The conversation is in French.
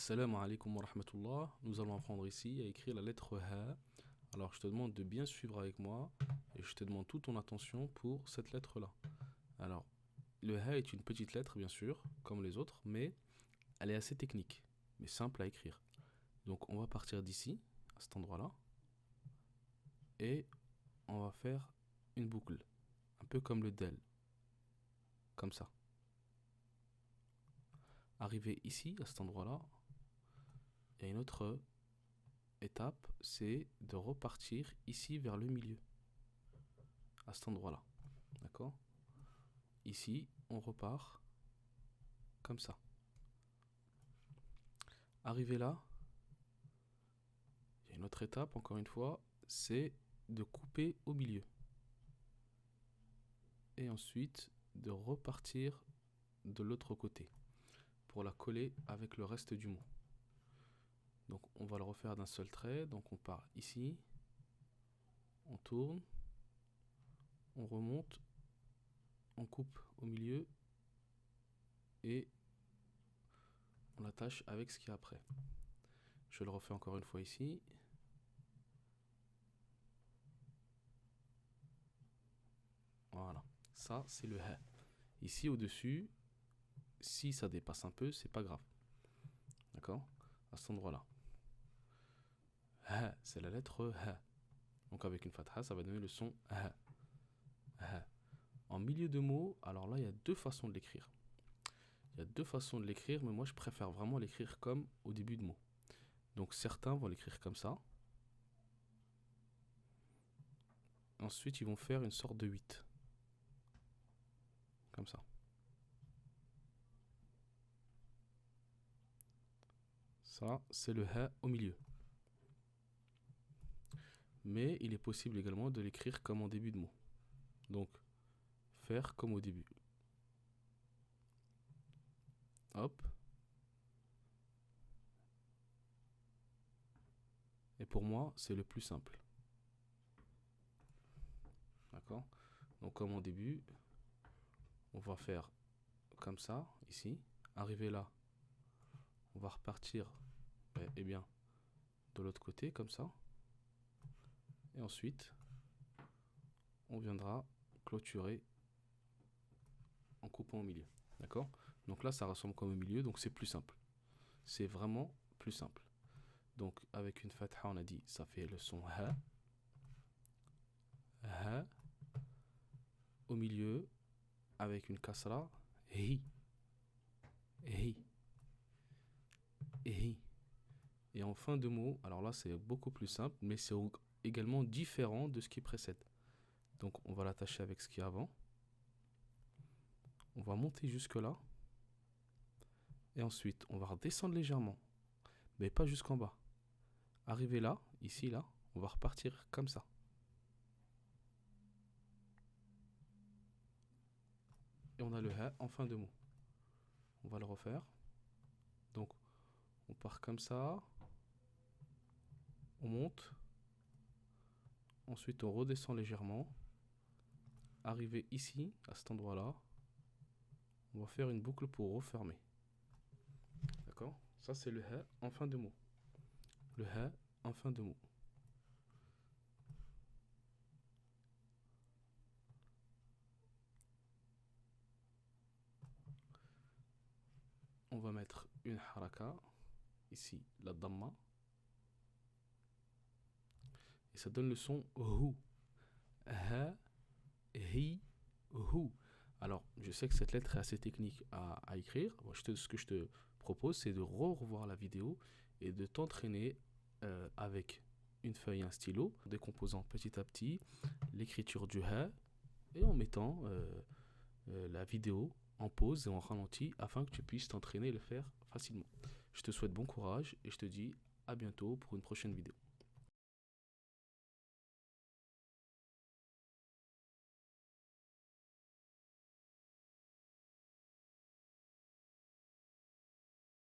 Salam alaikum wa rahmatullah. Nous allons apprendre ici à écrire la lettre Ha. Alors je te demande de bien suivre avec moi et je te demande toute ton attention pour cette lettre-là. Alors, le Ha est une petite lettre bien sûr, comme les autres, mais elle est assez technique, mais simple à écrire. Donc on va partir d'ici, à cet endroit-là, et on va faire une boucle, un peu comme le del, comme ça. Arrivé ici, à cet endroit-là, il y a une autre étape, c'est de repartir ici vers le milieu, à cet endroit-là. D'accord? Ici, on repart comme ça. Arrivé là, il y a une autre étape, encore une fois, c'est de couper au milieu. Et ensuite, de repartir de l'autre côté pour la coller avec le reste du mot. Donc, on va le refaire d'un seul trait. Donc, on part ici, on tourne, on remonte, on coupe au milieu et on l'attache avec ce qu'il y a après. Je le refais encore une fois ici. Voilà, ça c'est le Ha. Ici au-dessus, si ça dépasse un peu, c'est pas grave. D'accord? À cet endroit-là. Ha, c'est la lettre Ha. Donc avec une fatha, ça va donner le son Ha. Ha. En milieu de mot, alors là, il y a deux façons de l'écrire. Il y a deux façons de l'écrire, mais moi je préfère vraiment l'écrire comme au début de mot. Donc certains vont l'écrire comme ça. Ensuite, ils vont faire une sorte de 8. Comme ça. Ça, c'est le Ha au milieu. Mais il est possible également de l'écrire comme en début de mot. Donc, faire comme au début. Hop. Et pour moi, c'est le plus simple. D'accord? Donc, comme en début, on va faire comme ça, ici. Arriver là, on va repartir, eh bien, de l'autre côté, comme ça. Et ensuite, on viendra clôturer en coupant au milieu. D'accord? Donc là, ça ressemble comme au milieu, donc c'est plus simple. C'est vraiment plus simple. Donc, avec une fatha, on a dit, ça fait le son Ha. Ha. Au milieu, avec une kasra, Hi. Hi. Hi. Et en fin de mot, alors là, c'est beaucoup plus simple, mais c'est également différent de ce qui précède. Donc, on va l'attacher avec ce qu'il y a avant. On va monter jusque là. Et ensuite, on va redescendre légèrement, mais pas jusqu'en bas. Arriver là, ici, là, on va repartir comme ça. Et on a le Ha en fin de mot. On va le refaire. Donc, on part comme ça. On monte. Ensuite, on redescend légèrement. Arrivé ici, à cet endroit-là, on va faire une boucle pour refermer. D'accord? Ça, c'est le Ha en fin de mot. Le Ha en fin de mot. On va mettre une haraka, ici, la damma. Et ça donne le son Hu. Ha, Hi, Hu. Alors, je sais que cette lettre est assez technique à écrire. Moi, ce que je te propose, c'est de revoir la vidéo et de t'entraîner avec une feuille et un stylo, décomposant petit à petit l'écriture du Ha et en mettant la vidéo en pause et en ralenti afin que tu puisses t'entraîner et le faire facilement. Je te souhaite bon courage et je te dis à bientôt pour une prochaine vidéo.